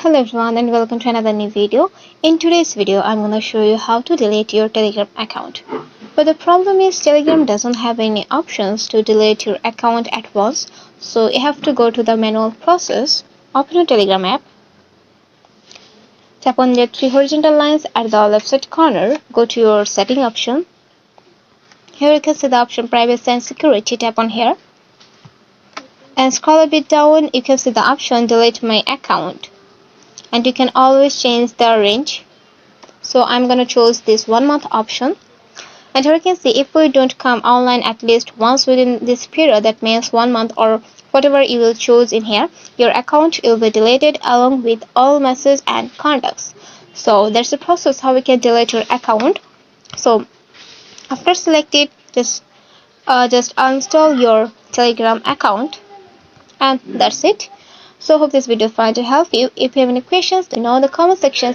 Hello everyone and welcome to another new video. In today's video, I'm going to show you how to delete your Telegram account. But the problem is Telegram doesn't have any options to delete your account at once. So you have to go to the manual process, open your Telegram app, tap on the three horizontal lines at the left side corner, go to your setting option. Here you can see the option privacy and security, tap on here. And scroll a bit down, you can see the option delete my account. And you can always change the range. So I'm gonna choose this 1 month option. And here you can see if we don't come online at least once within this period, that means 1 month or whatever you will choose in here, your account will be deleted along with all messages and contacts. So that's the process how we can delete your account. So after selected, just uninstall your Telegram account, and that's it. So hope this video find to help you. If you have any questions, let me know in the comment section.